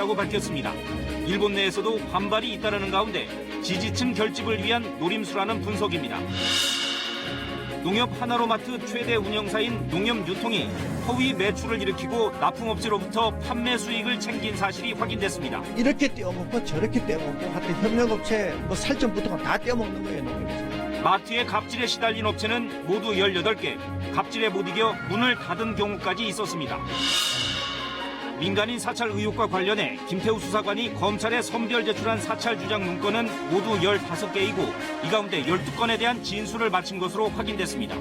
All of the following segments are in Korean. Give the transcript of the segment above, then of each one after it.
있다고 밝혔습니다. 일본 내에서도 반발이 잇따르는 가운데 지지층 결집을 위한 노림수라는 분석입니다. 농협 하나로마트 최대 운영사인 농협유통이 허위 매출을 일으키고 납품업체로부터 판매 수익을 챙긴 사실이 확인됐습니다. 이렇게 떼어먹고 저렇게 떼어먹고 하여튼 협력업체 살점부터가 다 떼어먹는 거예요, 농협에서. 마트에 갑질에 시달린 업체는 모두 18개, 갑질에 못 이겨 문을 닫은 경우까지 있었습니다. 민간인 사찰 의혹과 관련해 김태우 수사관이 검찰에 선별 제출한 사찰 주장 문건은 모두 15개이고 이 가운데 12건에 대한 진술을 마친 것으로 확인됐습니다.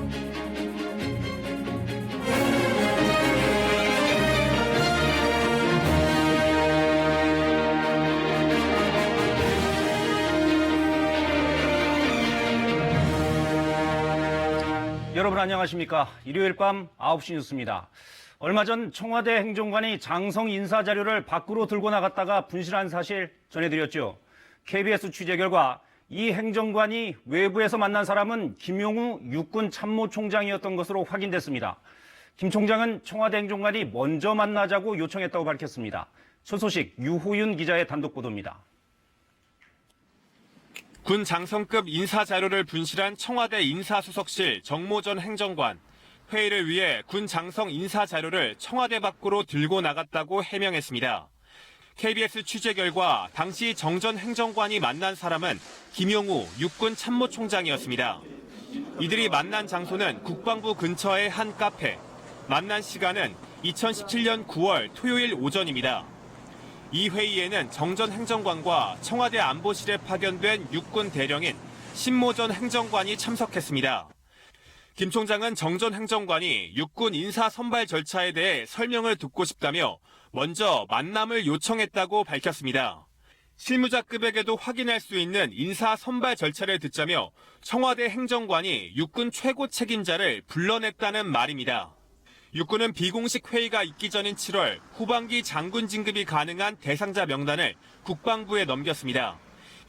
여러분 안녕하십니까? 일요일 밤 9시 뉴스입니다. 얼마 전 청와대 행정관이 장성 인사 자료를 밖으로 들고 나갔다가 분실한 사실 전해드렸죠. KBS 취재 결과 이 행정관이 외부에서 만난 사람은 김용우 육군 참모총장이었던 것으로 확인됐습니다. 김 총장은 청와대 행정관이 먼저 만나자고 요청했다고 밝혔습니다. 첫 소식 유호윤 기자의 단독 보도입니다. 군 장성급 인사 자료를 분실한 청와대 인사수석실 정모 전 행정관. 회의를 위해 군 장성 인사 자료를 청와대 밖으로 들고 나갔다고 해명했습니다. KBS 취재 결과 당시 정 전 행정관이 만난 사람은 김용우 육군 참모총장이었습니다. 이들이 만난 장소는 국방부 근처의 한 카페. 만난 시간은 2017년 9월 토요일 오전입니다. 이 회의에는 정 전 행정관과 청와대 안보실에 파견된 육군 대령인 신모 전 행정관이 참석했습니다. 김 총장은 정 전 행정관이 육군 인사 선발 절차에 대해 설명을 듣고 싶다며 먼저 만남을 요청했다고 밝혔습니다. 실무자급에게도 확인할 수 있는 인사 선발 절차를 듣자며 청와대 행정관이 육군 최고 책임자를 불러냈다는 말입니다. 육군은 비공식 회의가 있기 전인 7월 후반기 장군 진급이 가능한 대상자 명단을 국방부에 넘겼습니다.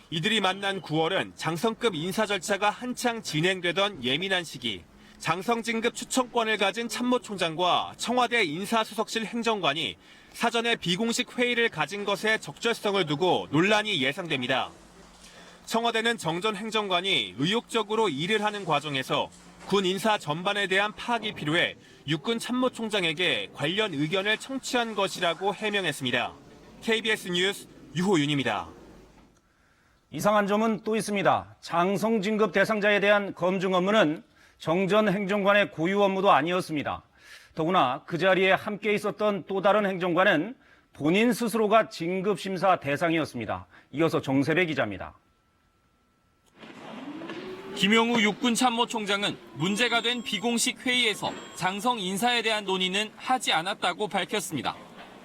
이들이 만난 9월은 장성급 인사 절차가 한창 진행되던 예민한 시기. 장성 진급 추천권을 가진 참모총장과 청와대 인사수석실 행정관이 사전에 비공식 회의를 가진 것에 적절성을 두고 논란이 예상됩니다. 청와대는 정 전 행정관이 의욕적으로 일을 하는 과정에서 군 인사 전반에 대한 파악이 필요해 육군 참모총장에게 관련 의견을 청취한 것이라고 해명했습니다. KBS 뉴스 유호윤입니다. 이상한 점은 또 있습니다. 장성 진급 대상자에 대한 검증 업무는 정 전 행정관의 고유 업무도 아니었습니다. 더구나 그 자리에 함께 있었던 또 다른 행정관은 본인 스스로가 진급 심사 대상이었습니다. 이어서 정세배 기자입니다. 김용우 육군 참모총장은 문제가 된 비공식 회의에서 장성 인사에 대한 논의는 하지 않았다고 밝혔습니다.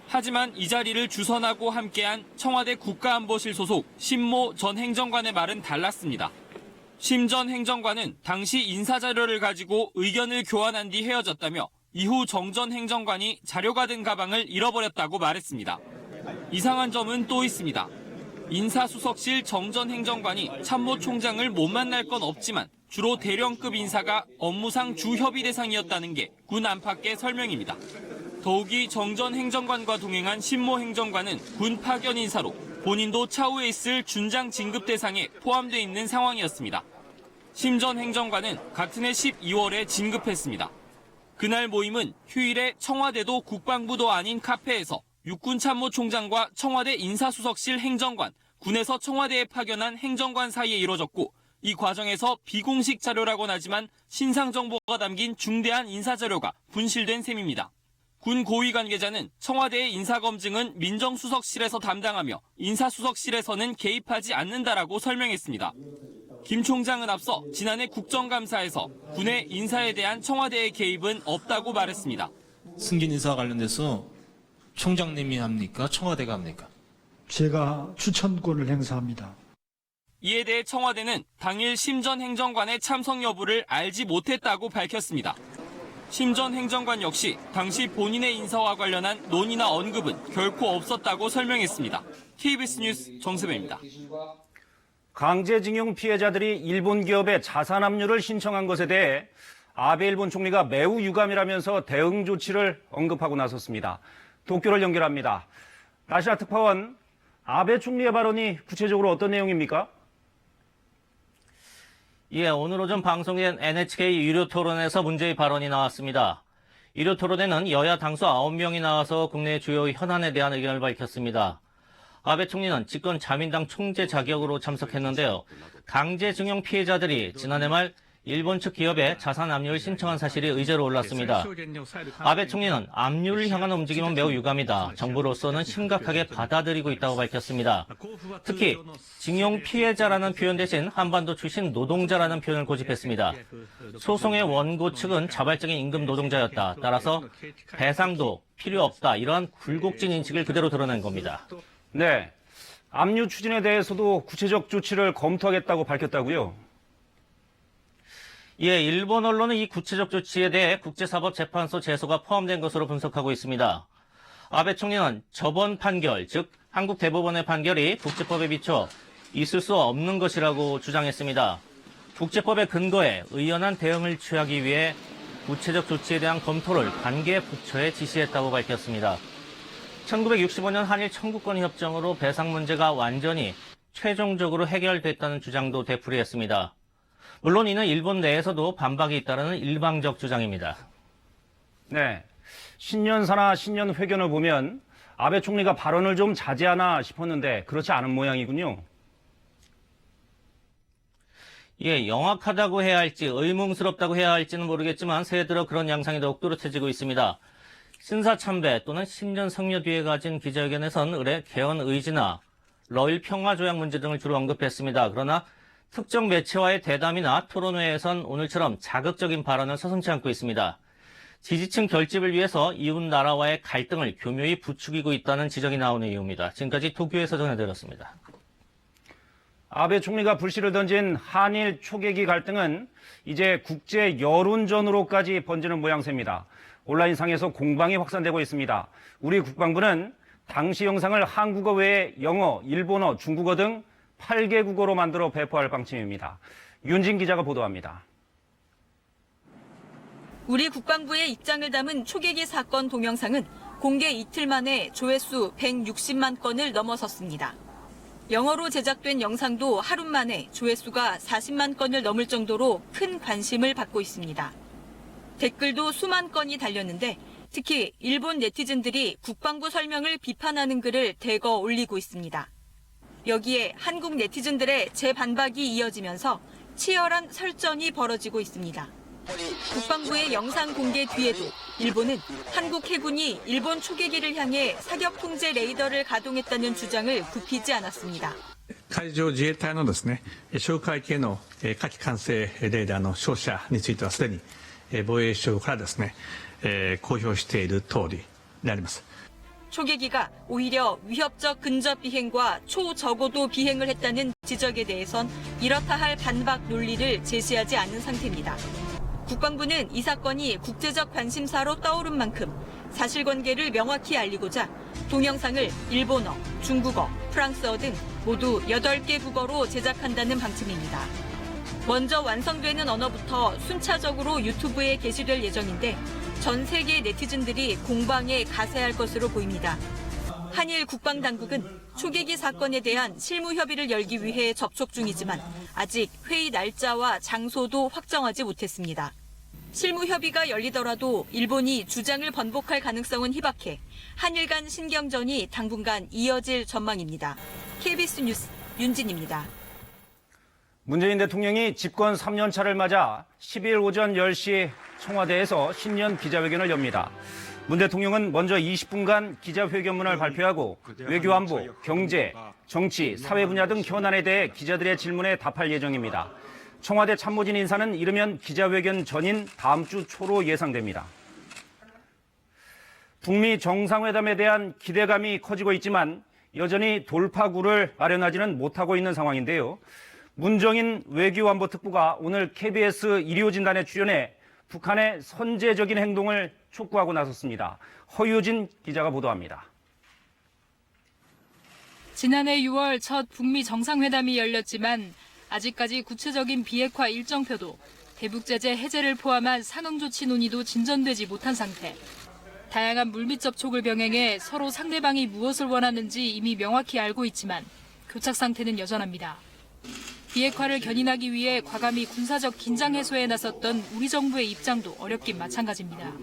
하지만 이 자리를 주선하고 함께한 청와대 국가안보실 소속 신모 전 행정관의 말은 달랐습니다. 심 전 행정관은 당시 인사자료를 가지고 의견을 교환한 뒤 헤어졌다며 이후 정 전 행정관이 자료가 든 가방을 잃어버렸다고 말했습니다. 이상한 점은 또 있습니다. 인사수석실 정 전 행정관이 참모총장을 못 만날 건 없지만 주로 대령급 인사가 업무상 주협의 대상이었다는 게 군 안팎의 설명입니다. 더욱이 정 전 행정관과 동행한 신모 행정관은 군 파견 인사로 본인도 차후에 있을 준장 진급 대상에 포함돼 있는 상황이었습니다. 심 전 행정관은 같은 해 12월에 진급했습니다. 그날 모임은 휴일에 청와대도 국방부도 아닌 카페에서 육군 참모총장과 청와대 인사수석실 행정관, 군에서 청와대에 파견한 행정관 사이에 이뤄졌고 이 과정에서 비공식 자료라고는 하지만 신상 정보가 담긴 중대한 인사자료가 분실된 셈입니다. 군 고위 관계자는 청와대의 인사검증은 민정수석실에서 담당하며 인사수석실에서는 개입하지 않는다라고 설명했습니다. 김 총장은 앞서 지난해 국정감사에서 군의 인사에 대한 청와대의 개입은 없다고 말했습니다. 승진 인사와 관련돼서 총장님이 합니까? 청와대가 합니까? 제가 추천권을 행사합니다. 이에 대해 청와대는 당일 심 전 행정관의 참석 여부를 알지 못했다고 밝혔습니다. 심 전 행정관 역시 당시 본인의 인사와 관련한 논의나 언급은 결코 없었다고 설명했습니다. KBS 뉴스 정세배입니다. 강제징용 피해자들이 일본 기업에 자산 압류를 신청한 것에 대해 아베 일본 총리가 매우 유감이라면서 대응 조치를 언급하고 나섰습니다. 도쿄를 연결합니다. 다시아 특파원, 아베 총리의 발언이 구체적으로 어떤 내용입니까? 예, 오늘 오전 방송된 NHK 유료 토론에서 문제의 발언이 나왔습니다. 유료 토론에는 여야 당수 9명이 나와서 국내 주요 현안에 대한 의견을 밝혔습니다. 아베 총리는 집권 자민당 총재 자격으로 참석했는데요. 강제징용 피해자들이 지난해 말 일본 측 기업에 자산 압류를 신청한 사실이 의제로 올랐습니다. 아베 총리는 압류를 향한 움직임은 매우 유감이다. 정부로서는 심각하게 받아들이고 있다고 밝혔습니다. 특히 징용 피해자라는 표현 대신 한반도 출신 노동자라는 표현을 고집했습니다. 소송의 원고 측은 자발적인 임금 노동자였다. 따라서 배상도 필요 없다. 이러한 굴곡진 인식을 그대로 드러낸 겁니다. 네. 압류 추진에 대해서도 구체적 조치를 검토하겠다고 밝혔다고요? 예, 일본 언론은 이 구체적 조치에 대해 국제사법재판소 제소가 포함된 것으로 분석하고 있습니다. 아베 총리는 저번 판결, 즉 한국 대법원의 판결이 국제법에 비춰 있을 수 없는 것이라고 주장했습니다. 국제법의 근거에 의연한 대응을 취하기 위해 구체적 조치에 대한 검토를 관계 부처에 지시했다고 밝혔습니다. 1965년 한일 청구권 협정으로 배상 문제가 완전히 최종적으로 해결됐다는 주장도 되풀이했습니다. 물론 이는 일본 내에서도 반박이 잇따르는 일방적 주장입니다. 네. 신년사나 신년회견을 보면 아베 총리가 발언을 좀 자제하나 싶었는데 그렇지 않은 모양이군요. 예, 영악하다고 해야 할지 의문스럽다고 해야 할지는 모르겠지만 새해 들어 그런 양상이 더욱 뚜렷해지고 있습니다. 신사참배 또는 신년 성려 뒤에 가진 기자회견에선 의뢰 개헌 의지나 러일 평화 조약 문제 등을 주로 언급했습니다. 그러나 특정 매체와의 대담이나 토론회에선 오늘처럼 자극적인 발언을 서슴지 않고 있습니다. 지지층 결집을 위해서 이웃 나라와의 갈등을 교묘히 부추기고 있다는 지적이 나오는 이유입니다. 지금까지 도쿄에서 전해드렸습니다. 아베 총리가 불씨를 던진 한일 초계기 갈등은 이제 국제 여론전으로까지 번지는 모양새입니다. 온라인상에서 공방이 확산되고 있습니다. 우리 국방부는 당시 영상을 한국어 외에 영어, 일본어, 중국어 등 8개 국어로 만들어 배포할 방침입니다. 윤진 기자가 보도합니다. 우리 국방부의 입장을 담은 초계기 사건 동영상은 공개 이틀 만에 조회수 160만 건을 넘어섰습니다. 영어로 제작된 영상도 하루 만에 조회수가 40만 건을 넘을 정도로 큰 관심을 받고 있습니다. 댓글도 수만 건이 달렸는데 특히 일본 네티즌들이 국방부 설명을 비판하는 글을 대거 올리고 있습니다. 여기에 한국 네티즌들의 재반박이 이어지면서 치열한 설전이 벌어지고 있습니다. 국방부의 영상 공개 뒤에도 일본은 한국 해군이 일본 초계기를 향해 사격 통제 레이더를 가동했다는 주장을 굽히지 않았습니다. 海上自衛隊のですね、哨戒系の火器管制レーダーの照射についてはすでに防衛省からですね、公表している通りであります。 초계기가 오히려 위협적 근접 비행과 초저고도 비행을 했다는 지적에 대해선 이렇다 할 반박 논리를 제시하지 않은 상태입니다. 국방부는 이 사건이 국제적 관심사로 떠오른 만큼 사실관계를 명확히 알리고자 동영상을 일본어, 중국어, 프랑스어 등 모두 8개 국어로 제작한다는 방침입니다. 먼저 완성되는 언어부터 순차적으로 유튜브에 게시될 예정인데 전 세계 네티즌들이 공방에 가세할 것으로 보입니다. 한일 국방당국은 초계기 사건에 대한 실무 협의를 열기 위해 접촉 중이지만 아직 회의 날짜와 장소도 확정하지 못했습니다. 실무 협의가 열리더라도 일본이 주장을 번복할 가능성은 희박해 한일 간 신경전이 당분간 이어질 전망입니다. KBS 뉴스 윤진입니다. 문재인 대통령이 집권 3년차를 맞아 12일 오전 10시 청와대에서 신년 기자회견을 엽니다. 문 대통령은 먼저 20분간 기자회견문을 발표하고 외교안보, 경제, 정치, 사회 분야 등 현안에 대해 기자들의 질문에 답할 예정입니다. 청와대 참모진 인사는 이르면 기자회견 전인 다음 주 초로 예상됩니다. 북미 정상회담에 대한 기대감이 커지고 있지만 여전히 돌파구를 마련하지는 못하고 있는 상황인데요. 문정인 외교안보 특보가 오늘 KBS 일요진단에 출연해 북한의 선제적인 행동을 촉구하고 나섰습니다. 허유진 기자가 보도합니다. 지난해 6월 첫 북미 정상회담이 열렸지만 아직까지 구체적인 비핵화 일정표도 대북 제재 해제를 포함한 상응 조치 논의도 진전되지 못한 상태. 다양한 물밑 접촉을 병행해 서로 상대방이 무엇을 원하는지 이미 명확히 알고 있지만 교착 상태는 여전합니다. 비핵화를 견인하기 위해 과감히 군사적 긴장 해소에 나섰던 우리 정부의 입장도 어렵긴 마찬가지입니다.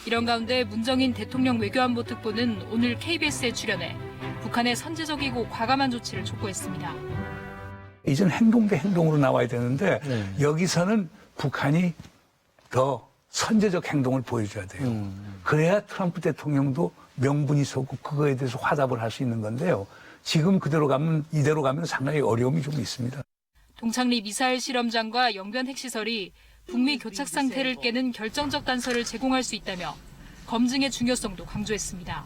이런 가운데 문정인 대통령 외교안보 특보는 오늘 KBS에 출연해 북한의 선제적이고 과감한 조치를 촉구했습니다. 이젠 행동 대 행동으로 나와야 되는데 여기서는 북한이 더 선제적 행동을 보여줘야 돼요. 그래야 트럼프 대통령도 명분이 서고 그거에 대해서 화답을 할 수 있는 건데요. 지금 이대로 가면 상당히 어려움이 좀 있습니다. 동창리 미사일 실험장과 영변 핵시설이 북미 교착 상태를 깨는 결정적 단서를 제공할 수 있다며 검증의 중요성도 강조했습니다.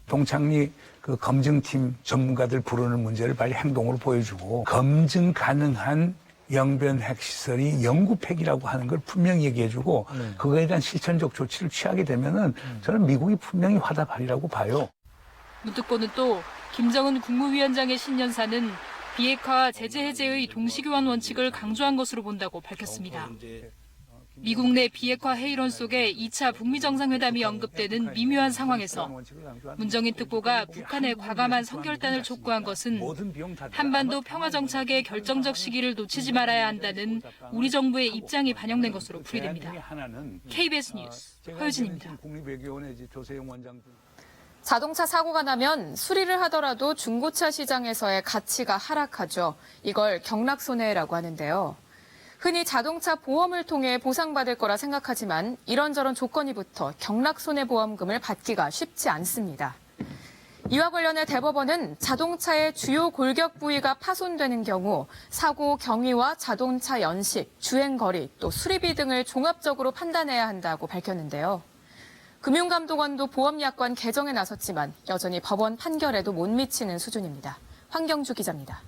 동창리 그 검증팀 전문가들 부르는 문제를 빨리 행동으로 보여주고 검증 가능한 영변 핵시설이 영구폐기라고 하는 걸 분명히 얘기해주고 그거에 대한 실천적 조치를 취하게 되면은 저는 미국이 분명히 화답하리라고 봐요. 문 특보는 또 김정은 국무위원장의 신년사는 비핵화와 제재 해제의 동시교환 원칙을 강조한 것으로 본다고 밝혔습니다. 미국 내 비핵화 회의론 속에 2차 북미 정상회담이 언급되는 미묘한 상황에서 문정인 특보가 북한의 과감한 선결단을 촉구한 것은 한반도 평화 정착의 결정적 시기를 놓치지 말아야 한다는 우리 정부의 입장이 반영된 것으로 풀이됩니다. KBS 뉴스 허유진입니다. 자동차 사고가 나면 수리를 하더라도 중고차 시장에서의 가치가 하락하죠. 이걸 경락손해라고 하는데요. 흔히 자동차 보험을 통해 보상받을 거라 생각하지만 이런저런 조건이 붙어 경락손해보험금을 받기가 쉽지 않습니다. 이와 관련해 대법원은 자동차의 주요 골격 부위가 파손되는 경우 사고 경위와 자동차 연식, 주행거리, 또 수리비 등을 종합적으로 판단해야 한다고 밝혔는데요. 금융감독원도 보험약관 개정에 나섰지만 여전히 법원 판결에도 못 미치는 수준입니다. 황경주 기자입니다.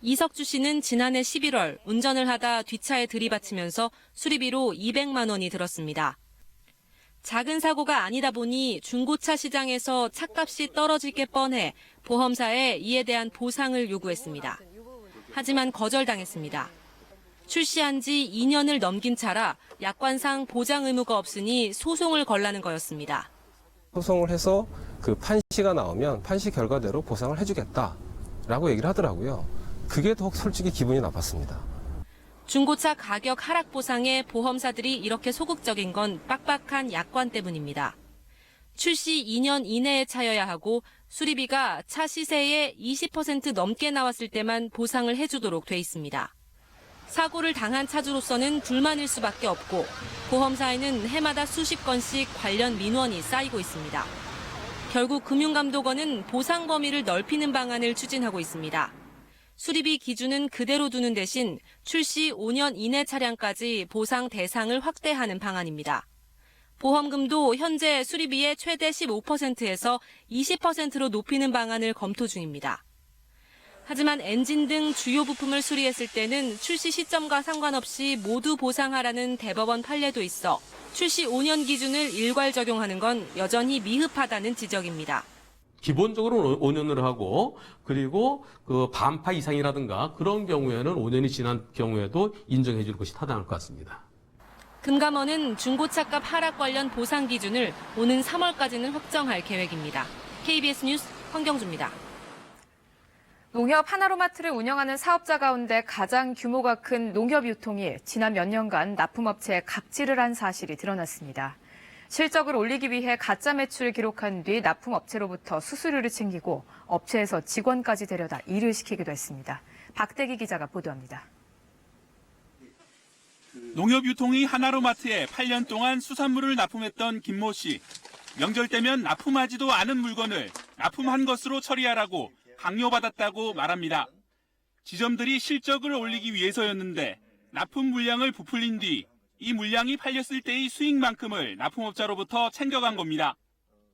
이석주 씨는 지난해 11월 운전을 하다 뒷차에 들이받치면서 수리비로 200만 원이 들었습니다. 작은 사고가 아니다 보니 중고차 시장에서 차값이 떨어질 게 뻔해 보험사에 이에 대한 보상을 요구했습니다. 하지만 거절당했습니다. 출시한 지 2년을 넘긴 차라 약관상 보장 의무가 없으니 소송을 걸라는 거였습니다. 소송을 해서 그 판시가 나오면 판시 결과대로 보상을 해주겠다라고 얘기를 하더라고요. 그게 더 솔직히 기분이 나빴습니다. 중고차 가격 하락 보상에 보험사들이 이렇게 소극적인 건 빡빡한 약관 때문입니다. 출시 2년 이내에 차여야 하고 수리비가 차 시세의 20% 넘게 나왔을 때만 보상을 해주도록 돼 있습니다. 사고를 당한 차주로서는 불만일 수밖에 없고 보험사에는 해마다 수십 건씩 관련 민원이 쌓이고 있습니다. 결국 금융감독원은 보상 범위를 넓히는 방안을 추진하고 있습니다. 수리비 기준은 그대로 두는 대신 출시 5년 이내 차량까지 보상 대상을 확대하는 방안입니다. 보험금도 현재 수리비의 최대 15%에서 20%로 높이는 방안을 검토 중입니다. 하지만 엔진 등 주요 부품을 수리했을 때는 출시 시점과 상관없이 모두 보상하라는 대법원 판례도 있어 출시 5년 기준을 일괄 적용하는 건 여전히 미흡하다는 지적입니다. 기본적으로 5년으로 하고 그리고 그 반파 이상이라든가 그런 경우에는 5년이 지난 경우에도 인정해 줄 것이 타당할 것 같습니다. 금감원은 중고차값 하락 관련 보상 기준을 오는 3월까지는 확정할 계획입니다. KBS 뉴스 황경주입니다. 농협 하나로마트를 운영하는 사업자 가운데 가장 규모가 큰 농협유통이 지난 몇 년간 납품업체에 갑질을 한 사실이 드러났습니다. 실적을 올리기 위해 가짜 매출을 기록한 뒤 납품업체로부터 수수료를 챙기고 업체에서 직원까지 데려다 일을 시키기도 했습니다. 박대기 기자가 보도합니다. 농협유통이 하나로마트에 8년 동안 수산물을 납품했던 김모 씨. 명절 때면 납품하지도 않은 물건을 납품한 것으로 처리하라고 강요받았다고 말합니다. 지점들이 실적을 올리기 위해서였는데 납품 물량을 부풀린 뒤 이 물량이 팔렸을 때의 수익만큼을 납품업자로부터 챙겨간 겁니다.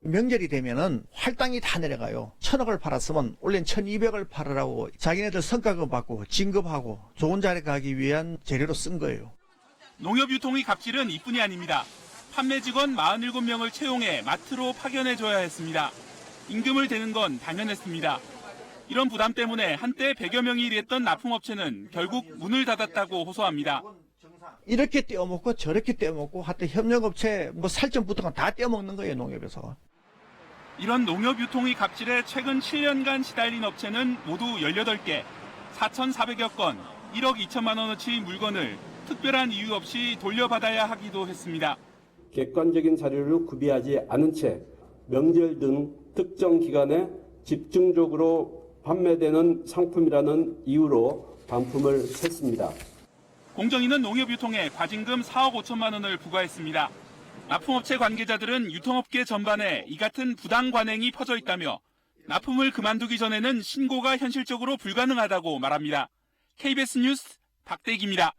명절이 되면은 할당이 다 내려가요. 1,000억을 팔았으면 원래는 1,200을 팔으라고 자기네들 성과금 받고 진급하고 좋은 자리에 가기 위한 재료로 쓴 거예요. 농협유통의 갑질은 이뿐이 아닙니다. 판매 직원 47명을 채용해 마트로 파견해줘야 했습니다. 임금을 대는 건 당연했습니다. 이런 부담 때문에 한때 100여 명이 일했던 납품업체는 결국 문을 닫았다고 호소합니다. 이렇게 떼어먹고 저렇게 떼어먹고 하여튼 협력업체 뭐 살점부터가 다 떼어먹는 거예요, 농협에서. 이런 농협 유통이 갑질에 최근 7년간 시달린 업체는 모두 18개, 4,400여 건, 1억 2천만 원어치 물건을 특별한 이유 없이 돌려받아야 하기도 했습니다. 객관적인 자료를 구비하지 않은 채 명절 등 특정 기간에 집중적으로 판매되는 상품이라는 이유로 반품을 했습니다. 공정위는 농협 유통에 과징금 4억 5천만 원을 부과했습니다. 납품업체 관계자들은 유통업계 전반에 이 같은 부당 관행이 퍼져 있다며 납품을 그만두기 전에는 신고가 현실적으로 불가능하다고 말합니다. KBS 뉴스 박대기입니다.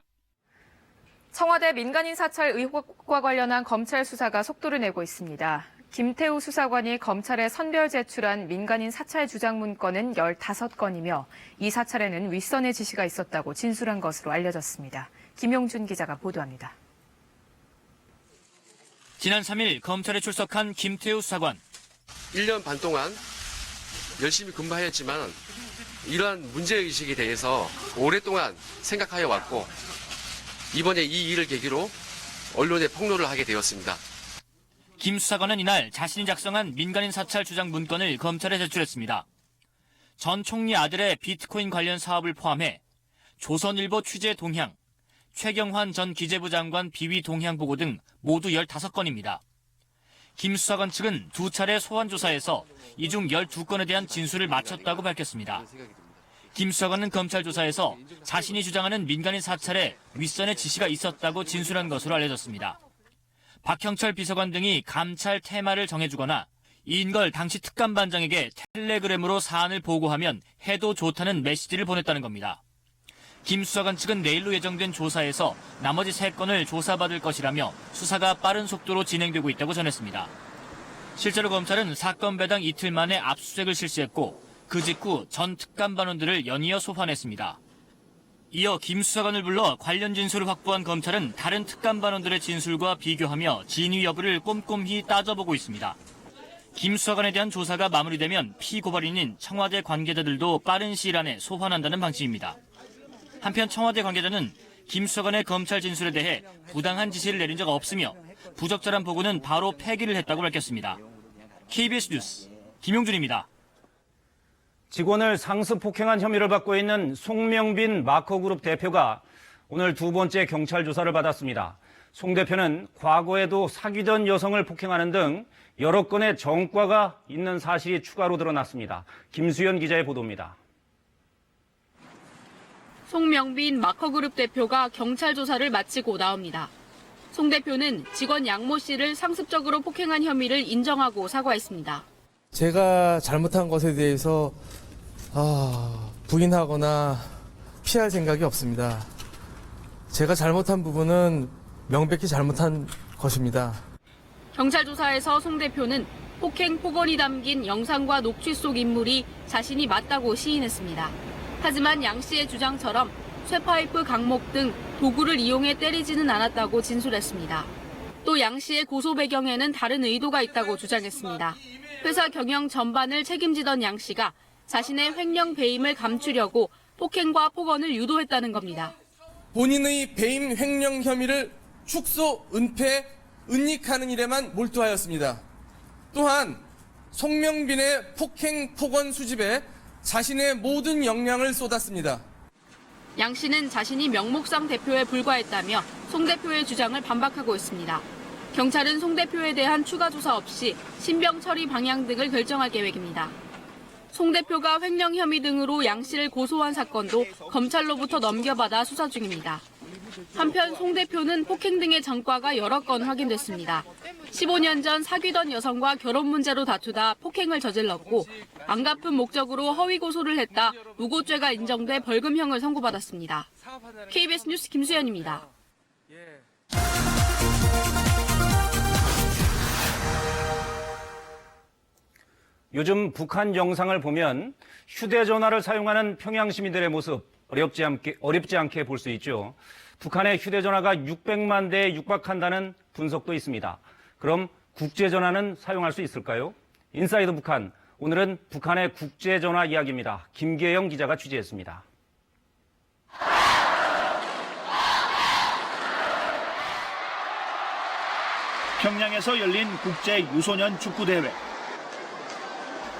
청와대 민간인 사찰 의혹과 관련한 검찰 수사가 속도를 내고 있습니다. 김태우 수사관이 검찰에 선별 제출한 민간인 사찰 주장 문건은 15건이며 이 사찰에는 윗선의 지시가 있었다고 진술한 것으로 알려졌습니다. 김용준 기자가 보도합니다. 지난 3일 검찰에 출석한 김태우 수사관. 1년 반 동안 열심히 근무하였지만 이러한 문제의식에 대해서 오랫동안 생각하여 왔고 이번에 이 일을 계기로 언론에 폭로를 하게 되었습니다. 김 수사관은 이날 자신이 작성한 민간인 사찰 주장 문건을 검찰에 제출했습니다. 전 총리 아들의 비트코인 관련 사업을 포함해 조선일보 취재 동향, 최경환 전 기재부 장관 비위 동향 보고 등 모두 15건입니다. 김 수사관 측은 2차례 소환 조사에서 이 중 12건에 대한 진술을 마쳤다고 밝혔습니다. 김 수사관은 검찰 조사에서 자신이 주장하는 민간인 사찰에 윗선의 지시가 있었다고 진술한 것으로 알려졌습니다. 박형철 비서관 등이 감찰 테마를 정해주거나 이인걸 당시 특감반장에게 텔레그램으로 사안을 보고하면 해도 좋다는 메시지를 보냈다는 겁니다. 김 수사관 측은 내일로 예정된 조사에서 나머지 3건을 조사받을 것이라며 수사가 빠른 속도로 진행되고 있다고 전했습니다. 실제로 검찰은 사건 배당 이틀 만에 압수수색을 실시했고 그 직후 전 특감반원들을 연이어 소환했습니다. 이어 김 수사관을 불러 관련 진술을 확보한 검찰은 다른 특감반원들의 진술과 비교하며 진위 여부를 꼼꼼히 따져보고 있습니다. 김 수사관에 대한 조사가 마무리되면 피고발인인 청와대 관계자들도 빠른 시일 안에 소환한다는 방침입니다. 한편 청와대 관계자는 김 수사관의 검찰 진술에 대해 부당한 지시를 내린 적 없으며 부적절한 보고는 바로 폐기를 했다고 밝혔습니다. KBS 뉴스 김용준입니다. 직원을 상습 폭행한 혐의를 받고 있는 송명빈 마커그룹 대표가 오늘 2번째 경찰 조사를 받았습니다. 송 대표는 과거에도 사귀던 여성을 폭행하는 등 여러 건의 전과가 있는 사실이 추가로 드러났습니다. 김수연 기자의 보도입니다. 송명빈 마커그룹 대표가 경찰 조사를 마치고 나옵니다. 송 대표는 직원 양모 씨를 상습적으로 폭행한 혐의를 인정하고 사과했습니다. 제가 잘못한 것에 대해서 부인하거나 피할 생각이 없습니다. 제가 잘못한 부분은 명백히 잘못한 것입니다. 경찰 조사에서 송 대표는 폭행 폭언이 담긴 영상과 녹취 속 인물이 자신이 맞다고 시인했습니다. 하지만 양 씨의 주장처럼 쇠파이프, 강목 등 도구를 이용해 때리지는 않았다고 진술했습니다. 또 양 씨의 고소 배경에는 다른 의도가 있다고 주장했습니다. 회사 경영 전반을 책임지던 양 씨가 자신의 횡령 배임을 감추려고 폭행과 폭언을 유도했다는 겁니다. 본인의 배임 횡령 혐의를 축소, 은폐, 은닉하는 일에만 몰두하였습니다. 또한 송명빈의 폭행, 폭언 수집에 자신의 모든 역량을 쏟았습니다. 양 씨는 자신이 명목상 대표에 불과했다며 송 대표의 주장을 반박하고 있습니다. 경찰은 송 대표에 대한 추가 조사 없이 신병 처리 방향 등을 결정할 계획입니다. 송 대표가 횡령 혐의 등으로 양 씨를 고소한 사건도 검찰로부터 넘겨받아 수사 중입니다. 한편 송 대표는 폭행 등의 전과가 여러 건 확인됐습니다. 15년 전 사귀던 여성과 결혼 문제로 다투다 폭행을 저질렀고 안 갚은 목적으로 허위 고소를 했다 무고죄가 인정돼 벌금형을 선고받았습니다. KBS 뉴스 김수연입니다. 요즘 북한 영상을 보면 휴대전화를 사용하는 평양 시민들의 모습 어렵지 않게 볼 수 있죠. 북한의 휴대전화가 600만 대에 육박한다는 분석도 있습니다. 그럼 국제전화는 사용할 수 있을까요? 인사이드 북한, 오늘은 북한의 국제전화 이야기입니다. 김계영 기자가 취재했습니다. 평양에서 열린 국제 유소년 축구대회.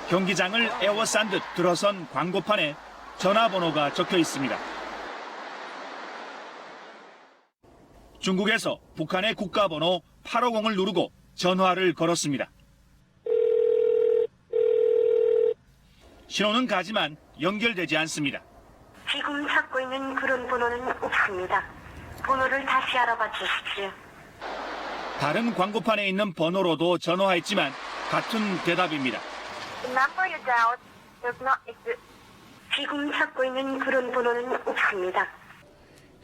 경기장을 에워싼 듯 들어선 광고판에 전화번호가 적혀 있습니다. 중국에서 북한의 국가번호 850을 누르고 전화를 걸었습니다. 신호는 가지만 연결되지 않습니다. 지금 찾고 있는 그런 번호는 없습니다. 번호를 다시 알아봐 주십시오. 다른 광고판에 있는 번호로도 전화했지만 같은 대답입니다. 지금 찾고 있는 그런 번호는 없습니다.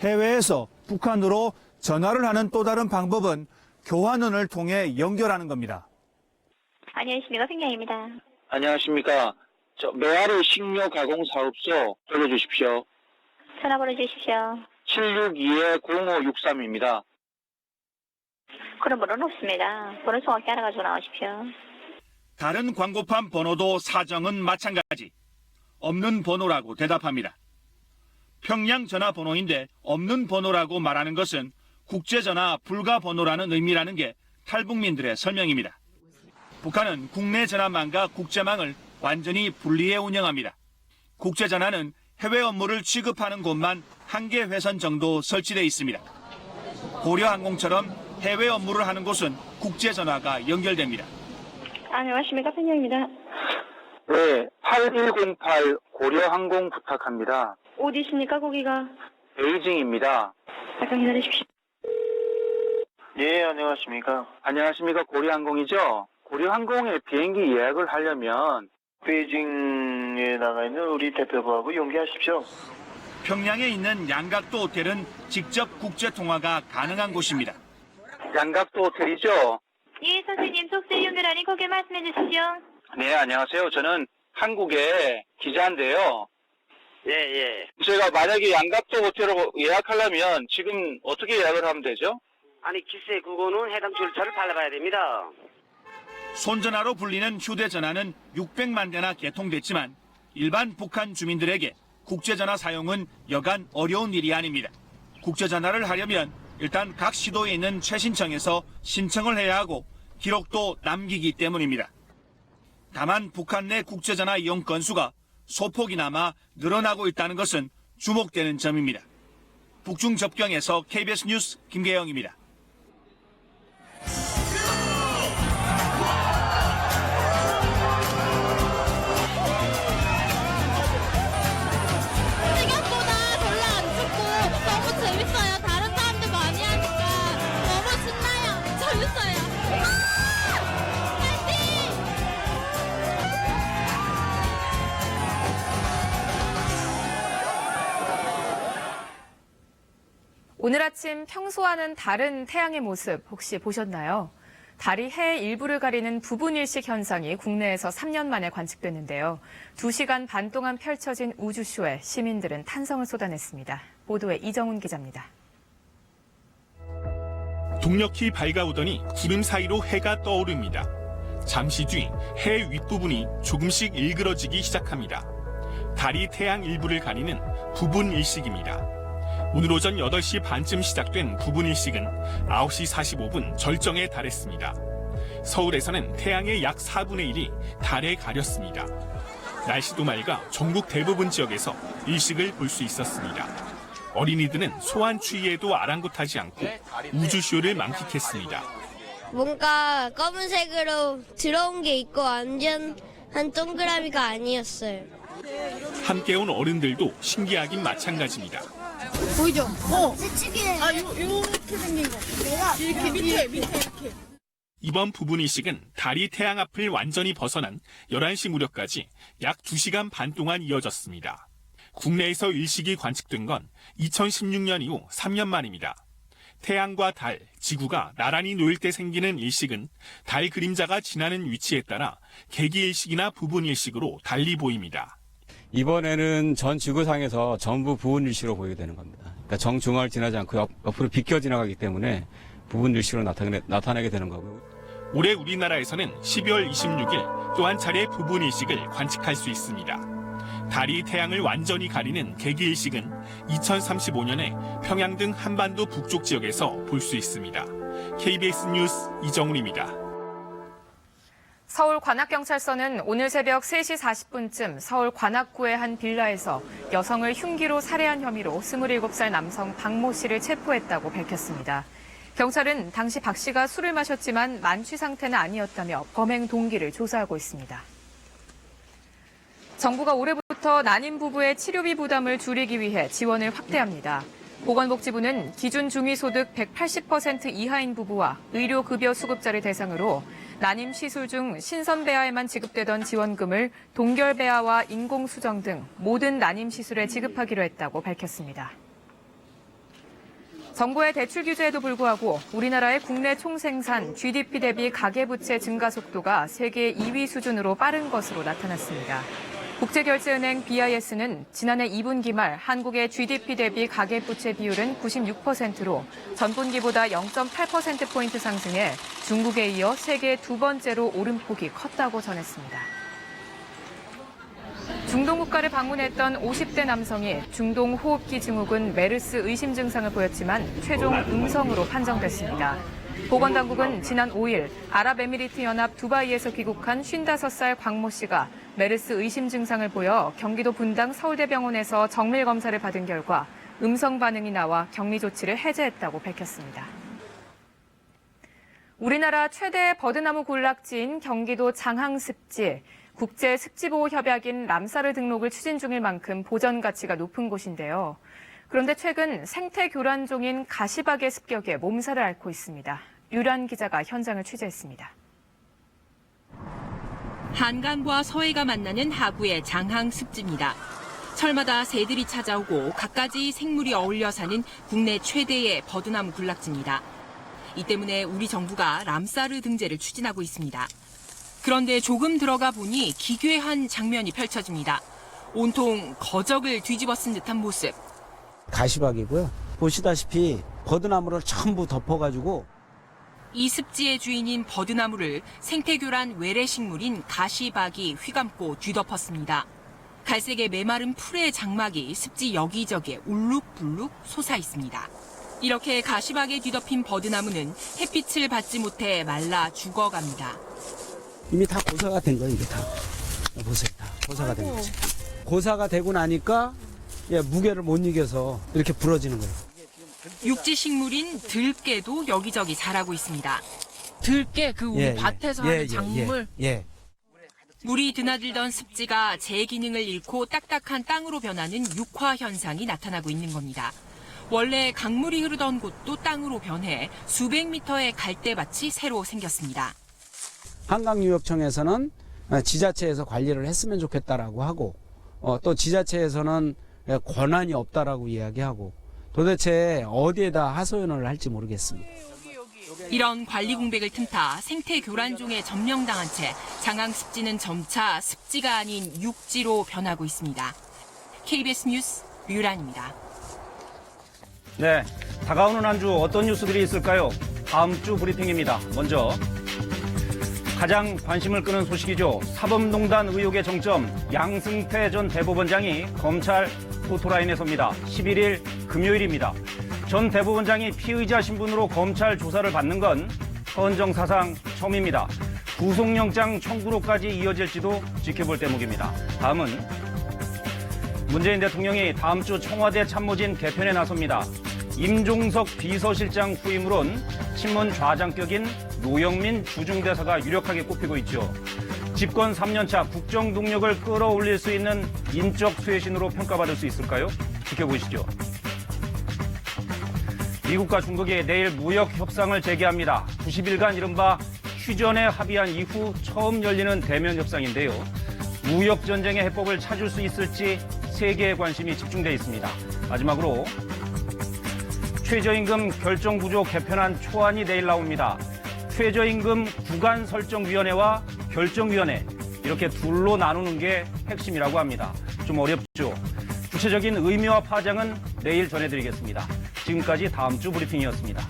해외에서 북한으로 전화를 하는 또 다른 방법은 교환원을 통해 연결하는 겁니다. 안녕하십니까, 승냥입니다. 안녕하십니까. 메아리 식료 가공 사업소 돌려주십시오. 전화번호 주십시오. 762-0563입니다. 그런 번호는 없습니다. 번호 정확히 알아가지고 나오십시오. 다른 광고판 번호도 사정은 마찬가지. 없는 번호라고 대답합니다. 평양 전화번호인데 없는 번호라고 말하는 것은 국제전화 불가 번호라는 의미라는 게 탈북민들의 설명입니다. 북한은 국내 전화망과 국제망을 완전히 분리해 운영합니다. 국제전화는 해외 업무를 취급하는 곳만 1개 회선 정도 설치되어 있습니다. 고려항공처럼 해외 업무를 하는 곳은 국제전화가 연결됩니다. 안녕하십니까, 평양입니다. 네, 8108 고려항공 부탁합니다. 어디십니까, 거기가? 베이징입니다. 잠깐 기다리십시오. 예, 안녕하십니까. 안녕하십니까. 고려항공이죠? 고려항공에 비행기 예약을 하려면 베이징에 나가 있는 우리 대표부하고 연계하십시오. 평양에 있는 양각도 호텔은 직접 국제통화가 가능한 곳입니다. 양각도 호텔이죠? 예, 선생님, 속세 연결하니 거기 말씀해 주십시오. 네, 안녕하세요. 저는 한국의 기자인데요. 예. 제가 만약에 양각도 호텔을 예약하려면 지금 어떻게 예약을 하면 되죠? 아니, 글쎄, 그거는 해당 절차를 밟아야 됩니다. 손전화로 불리는 휴대전화는 600만 대나 개통됐지만 일반 북한 주민들에게 국제전화 사용은 여간 어려운 일이 아닙니다. 국제전화를 하려면 일단 각 시도에 있는 최신청에서 신청을 해야 하고 기록도 남기기 때문입니다. 다만 북한 내 국제전화 이용 건수가 소폭이나마 늘어나고 있다는 것은 주목되는 점입니다. 북중 접경에서 KBS 뉴스 김계영입니다. 생각보다 별로 안 춥고 너무 재밌어요. 다른 사람들 많이 하니까 너무 신나요. 재밌어요. 파이팅! 오늘 아침 평소와는 다른 태양의 모습 혹시 보셨나요? 달이 해 일부를 가리는 부분일식 현상이 국내에서 3년 만에 관측됐는데요. 2시간 반 동안 펼쳐진 우주쇼에 시민들은 탄성을 쏟아냈습니다. 보도에 이정훈 기자입니다. 동력이 밝아오더니 구름 사이로 해가 떠오릅니다. 잠시 뒤 해 윗부분이 조금씩 일그러지기 시작합니다. 달이 태양 일부를 가리는 부분일식입니다. 오늘 오전 8시 반쯤 시작된 부분일식은 9시 45분 절정에 달했습니다. 서울에서는 태양의 약 4분의 1이 달에 가렸습니다. 날씨도 맑아 전국 대부분 지역에서 일식을 볼 수 있었습니다. 어린이들은 소환 추위에도 아랑곳하지 않고 우주쇼를 만끽했습니다. 뭔가 검은색으로 들어온 게 있고 완전 한 동그라미가 아니었어요. 함께 온 어른들도 신기하긴 마찬가지입니다. 보이죠? 이렇게 생긴 거. 이렇게 밑에 이렇게. 이번 부분일식은 달이 태양 앞을 완전히 벗어난 11시 무렵까지 약 2시간 반 동안 이어졌습니다. 국내에서 일식이 관측된 건 2016년 이후 3년 만입니다. 태양과 달, 지구가 나란히 놓일 때 생기는 일식은 달 그림자가 지나는 위치에 따라 개기일식이나 부분일식으로 달리 보입니다. 이번에는 전 지구상에서 전부 부분일식으로 보이게 되는 겁니다. 그러니까 정중앙을 지나지 않고 옆으로 비껴 지나가기 때문에 부분일식으로 나타나게 되는 거고요. 올해 우리나라에서는 12월 26일 또 한 차례 부분일식을 관측할 수 있습니다. 달이 태양을 완전히 가리는 개기일식은 2035년에 평양 등 한반도 북쪽 지역에서 볼 수 있습니다. KBS 뉴스 이정훈입니다. 서울 관악경찰서는 오늘 새벽 3시 40분쯤 서울 관악구의 한 빌라에서 여성을 흉기로 살해한 혐의로 27살 남성 박모 씨를 체포했다고 밝혔습니다. 경찰은 당시 박 씨가 술을 마셨지만 만취 상태는 아니었다며 범행 동기를 조사하고 있습니다. 정부가 올해부터 난임 부부의 치료비 부담을 줄이기 위해 지원을 확대합니다. 보건복지부는 기준 중위소득 180% 이하인 부부와 의료급여 수급자를 대상으로 난임 시술 중 신선배아에만 지급되던 지원금을 동결배아와 인공수정 등 모든 난임 시술에 지급하기로 했다고 밝혔습니다. 정부의 대출 규제에도 불구하고 우리나라의 국내 총생산 GDP 대비 가계부채 증가 속도가 세계 2위 수준으로 빠른 것으로 나타났습니다. 국제결제은행 BIS는 지난해 2분기 말 한국의 GDP 대비 가계부채 비율은 96%로 전분기보다 0.8%포인트 상승해 중국에 이어 세계 두 번째로 오름폭이 컸다고 전했습니다. 중동 국가를 방문했던 50대 남성이 중동 호흡기 증후군 메르스 의심 증상을 보였지만 최종 음성으로 판정됐습니다. 보건당국은 지난 5일 아랍에미리트 연합 두바이에서 귀국한 55살 광모 씨가 메르스 의심 증상을 보여 경기도 분당 서울대병원에서 정밀 검사를 받은 결과 음성 반응이 나와 격리 조치를 해제했다고 밝혔습니다. 우리나라 최대 버드나무 군락지인 경기도 장항습지, 국제습지보호협약인 람사르 등록을 추진 중일 만큼 보전 가치가 높은 곳인데요. 그런데 최근 생태 교란종인 가시박의 습격에 몸살을 앓고 있습니다. 류란 기자가 현장을 취재했습니다. 한강과 서해가 만나는 하구의 장항습지입니다. 철마다 새들이 찾아오고 갖가지 생물이 어울려 사는 국내 최대의 버드나무 군락지입니다. 이 때문에 우리 정부가 람사르 등재를 추진하고 있습니다. 그런데 조금 들어가 보니 기괴한 장면이 펼쳐집니다. 온통 거적을 뒤집어 쓴 듯한 모습. 가시박이고요. 보시다시피 버드나무를 전부 덮어가지고 이 습지의 주인인 버드나무를 생태교란 외래식물인 가시박이 휘감고 뒤덮었습니다. 갈색의 메마른 풀의 장막이 습지 여기저기에 울룩불룩 솟아 있습니다. 이렇게 가시박에 뒤덮인 버드나무는 햇빛을 받지 못해 말라 죽어갑니다. 이미 다 고사가 된 거예요. 이게 다 보세요. 다 고사가 된 거지. 고사가 되고 나니까 무게를 못 이겨서 이렇게 부러지는 거예요. 육지식물인 들깨도 여기저기 자라고 있습니다. 들깨, 그 우리 밭에서 하는 작물? 물이 드나들던 습지가 제 기능을 잃고 딱딱한 땅으로 변하는 육화 현상이 나타나고 있는 겁니다. 원래 강물이 흐르던 곳도 땅으로 변해 수백 미터의 갈대밭이 새로 생겼습니다. 한강유역청에서는 지자체에서 관리를 했으면 좋겠다라고 하고 또 지자체에서는 권한이 없다라고 이야기하고 도대체 어디에다 하소연을 할지 모르겠습니다. 이런 관리 공백을 틈타 생태 교란종에 점령당한 채 장항습지는 점차 습지가 아닌 육지로 변하고 있습니다. KBS 뉴스 류란입니다. 네, 다가오는 한 주 어떤 뉴스들이 있을까요? 다음 주 브리핑입니다. 먼저 가장 관심을 끄는 소식이죠. 사법농단 의혹의 정점, 양승태 전 대법원장이 검찰 포토라인에 섭니다. 11일 금요일입니다. 전 대법원장이 피의자 신분으로 검찰 조사를 받는 건 헌정 사상 처음입니다. 구속영장 청구로까지 이어질지도 지켜볼 대목입니다. 다음은 문재인 대통령이 다음 주 청와대 참모진 개편에 나섭니다. 임종석 비서실장 후임으론 친문 좌장격인 노영민 주중대사가 유력하게 꼽히고 있죠. 집권 3년차 국정 동력을 끌어올릴 수 있는 인적 쇄신으로 평가받을 수 있을까요? 지켜보시죠. 미국과 중국이 내일 무역 협상을 재개합니다. 90일간 이른바 휴전에 합의한 이후 처음 열리는 대면 협상인데요. 무역 전쟁의 해법을 찾을 수 있을지 세계의 관심이 집중돼 있습니다. 마지막으로 최저임금 결정구조 개편안 초안이 내일 나옵니다. 최저임금 구간설정위원회와 결정위원회 이렇게 둘로 나누는 게 핵심이라고 합니다. 좀 어렵죠? 구체적인 의미와 파장은 내일 전해드리겠습니다. 지금까지 다음 주 브리핑이었습니다.